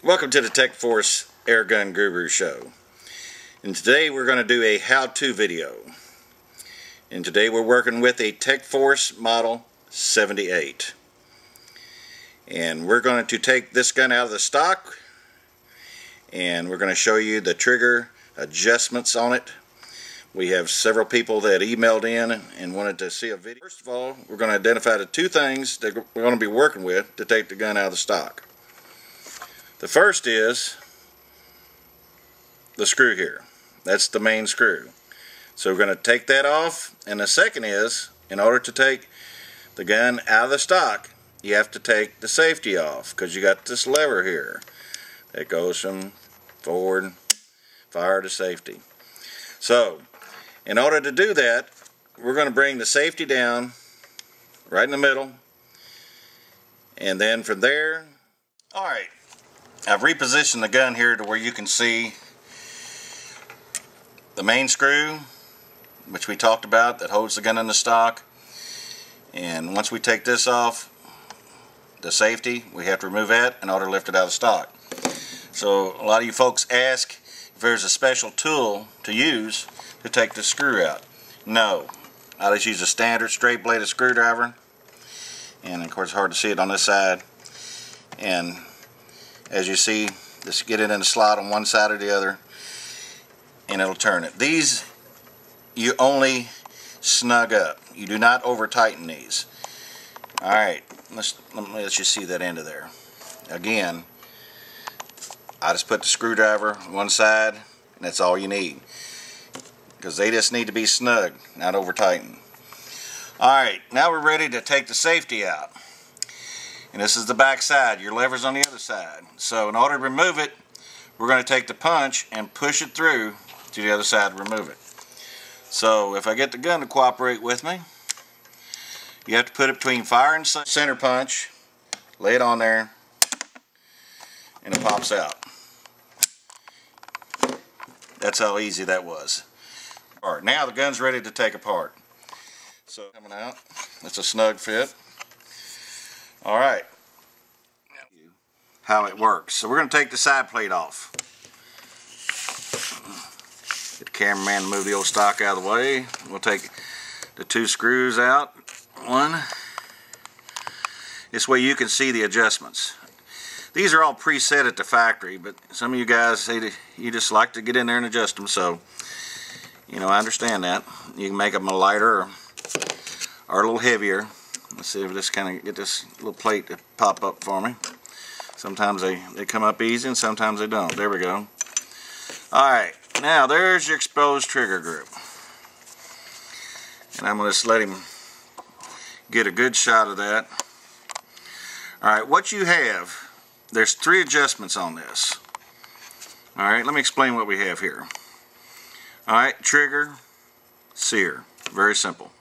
Welcome to the Tech Force Airgun Guru Show. And today we're going to do a how-to video. And today we're working with a Tech Force Model 78. And we're going to take this gun out of the stock. And we're going to show you the trigger adjustments on it. We have several people that emailed in and wanted to see a video. First of all, we're going to identify the two things that we're going to be working with to take the gun out of the stock. The first is the screw here. That's the main screw. So we're going to take that off. And the second is, in order to take the gun out of the stock, you have to take the safety off, because you got this lever here that goes from forward, fire to safety. So in order to do that, we're going to bring the safety down right in the middle, and then from there, alright, I've repositioned the gun here to where you can see the main screw, which we talked about, that holds the gun in the stock. And once we take this off, the safety, we have to remove that in order to lift it out of the stock. So a lot of you folks ask if there's a special tool to use to take the screw out. No, I just use a standard straight bladed screwdriver, and of course it's hard to see it on this side. And as you see, just get it in the slot on one side or the other, and it'll turn it. These you only snug up. You do not over tighten these. Alright, let me let you see that end of there. Again, I just put the screwdriver on one side, and that's all you need, because they just need to be snug, not over tightened. Alright, now we're ready to take the safety out. And this is the back side. Your lever's on the other side. So in order to remove it, we're going to take the punch and push it through to the other side to remove it. So if I get the gun to cooperate with me, you have to put it between fire and center punch, lay it on there, and it pops out. That's how easy that was. Alright, now the gun's ready to take apart. So coming out, it's a snug fit. Alright, how it works. So we're going to take the side plate off. Get the cameraman to move the old stock out of the way. We'll take the two screws out. One. This way you can see the adjustments. These are all preset at the factory, but some of you guys say that you just like to get in there and adjust them, so you know, I understand that. You can make them a lighter or a little heavier. Let's see if this kind of get this little plate to pop up for me. Sometimes they come up easy and sometimes they don't. There we go. Alright, now there's your exposed trigger group. And I'm going to just let him get a good shot of that. Alright, what you have, there's three adjustments on this. Alright, let me explain what we have here. Alright, trigger, sear. Very simple.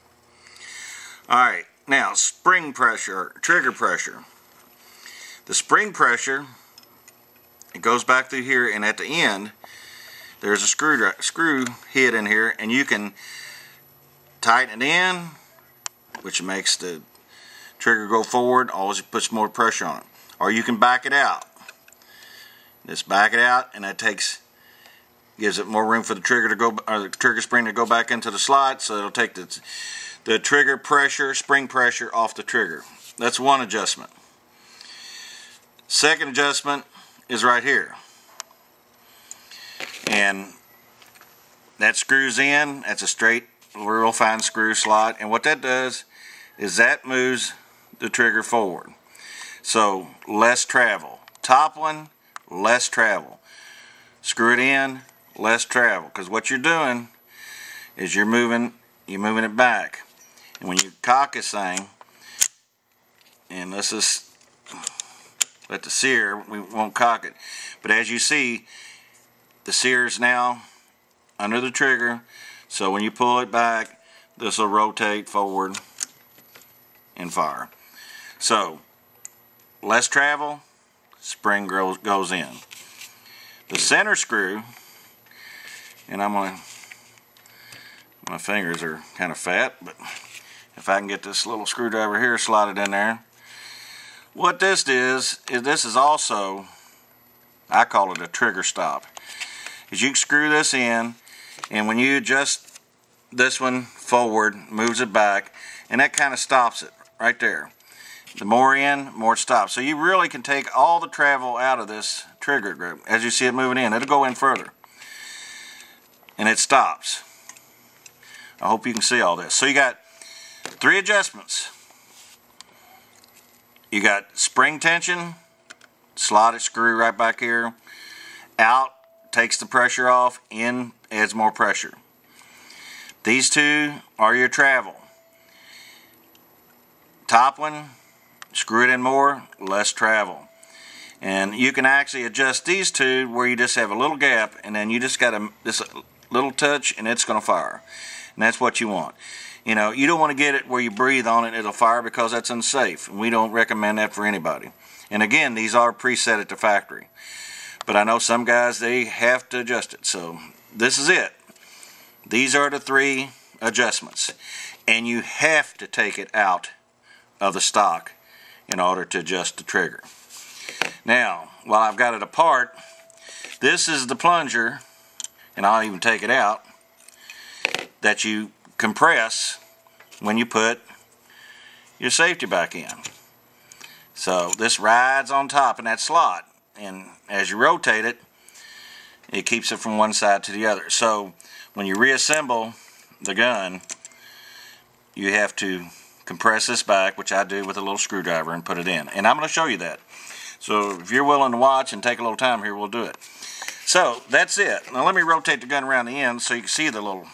Alright. Now, spring pressure, trigger pressure. The spring pressure, it goes back through here, and at the end, there's a screw head in here, and you can tighten it in, which makes the trigger go forward, always puts more pressure on it. Or you can back it out. Just back it out, and that gives it more room for the trigger to go, or the trigger spring to go back into the slot, so it'll take the trigger pressure, spring pressure off the trigger. That's one adjustment. Second adjustment is right here. And that screws in. That's a straight, real fine screw slot. And what that does is that moves the trigger forward. So less travel. Top one, less travel. Screw it in, less travel. Because what you're doing is you're moving it back. And when you cock this thing, and let's just let the sear, we won't cock it, but as you see, the sear is now under the trigger, so when you pull it back, this will rotate forward and fire. So less travel, spring goes in. The center screw, and my fingers are kind of fat, but if I can get this little screwdriver here slotted in there. What this is this is also I call it a trigger stop. Is you can screw this in, and when you adjust this one forward, moves it back, and that kind of stops it right there. The more in, more it stops. So you really can take all the travel out of this trigger group. As you see it moving in, it'll go in further. And it stops. I hope you can see all this. So you got 3 adjustments. You got spring tension, slot it, screw right back here. Out, takes the pressure off. In, adds more pressure. These 2 are your travel. Top one, screw it in more, less travel. And you can actually adjust these 2 where you just have a little gap, and then you just got this little touch and it's going to fire. And that's what you want. You know, you don't want to get it where you breathe on it and it'll fire, because that's unsafe. And we don't recommend that for anybody. And again, these are preset at the factory. But I know some guys, they have to adjust it. So this is it. These are the 3 adjustments. And you have to take it out of the stock in order to adjust the trigger. Now, while I've got it apart, this is the plunger, and I'll even take it out, that you compress when you put your safety back in. So this rides on top in that slot, and as you rotate it, it keeps it from one side to the other. So when you reassemble the gun, you have to compress this back, which I do with a little screwdriver, and put it in. And I'm going to show you that. So if you're willing to watch and take a little time here, we'll do it. So that's it. Now let me rotate the gun around the end so you can see the little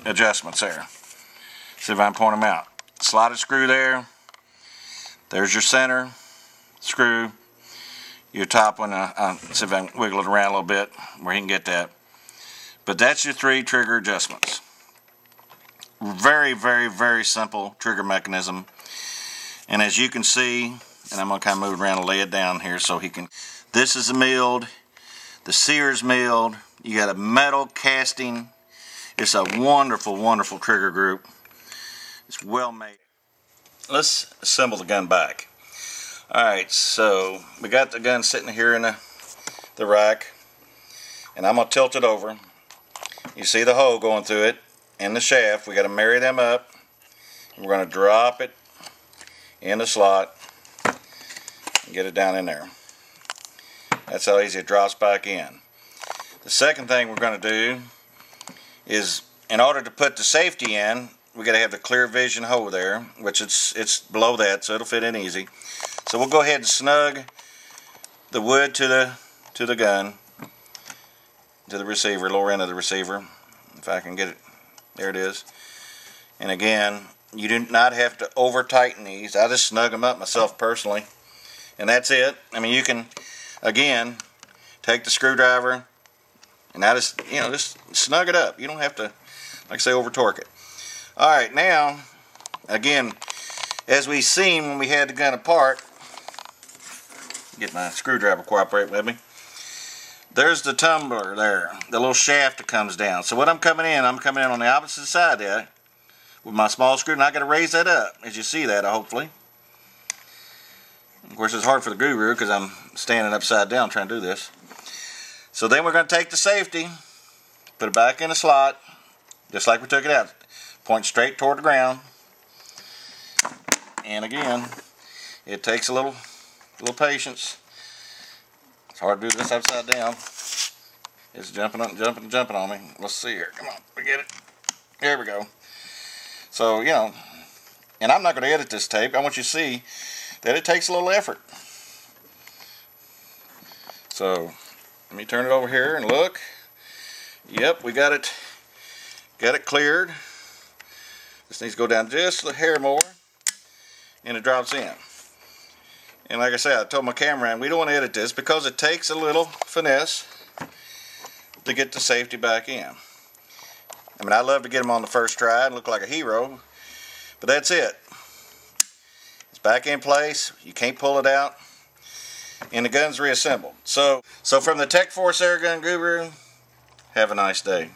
adjustments there. See if I can point them out. Slotted screw there. There's your center screw. Your top one, see if I can wiggle it around a little bit where you can get that. But that's your 3 trigger adjustments. Very, very, very simple trigger mechanism. And as you can see, and I'm going to kind of move it around and lay it down here so he can. This is a milled. The sear's milled. You got a metal casting. It's a wonderful, wonderful trigger group. It's well made. Let's assemble the gun back. Alright, so we got the gun sitting here in the rack. And I'm going to tilt it over. You see the hole going through it and the shaft. We got to marry them up. We're going to drop it in the slot and get it down in there. That's how easy it drops back in. The second thing we're going to do is, in order to put the safety in, we got to have the clear vision hole there, which it's below that, so it'll fit in easy. So we'll go ahead and snug the wood to the gun, to the receiver, lower end of the receiver, if I can get it. There it is. And again, you do not have to over tighten these. I just snug them up myself personally, and that's it. I mean, you can again take the screwdriver and I just snug it up. You don't have to, like I say, over torque it. Alright, now again, as we seen when we had the gun apart, get my screwdriver cooperate with me. There's the tumbler there, the little shaft that comes down. So what I'm coming in on the opposite side there with my small screw, and I got to raise that up, as you see that, hopefully. Of course, it's hard for the guru because I'm standing upside down trying to do this. So then we're going to take the safety, put it back in the slot, just like we took it out. Point straight toward the ground. And again, it takes a little patience. It's hard to do this upside down. It's jumping up and jumping and jumping on me. Let's see here. Come on, we get it. There we go. So, you know, and I'm not going to edit this tape. I want you to see that it takes a little effort. So, let me turn it over here and look. Yep, we got it cleared. This needs to go down just a hair more, and it drops in. And like I said, I told my cameraman we don't want to edit this because it takes a little finesse to get the safety back in. I mean, I love to get them on the first try and look like a hero, but that's it. It's back in place. You can't pull it out, and the gun's reassembled. So from the Tech Force Airgun Guru, have a nice day.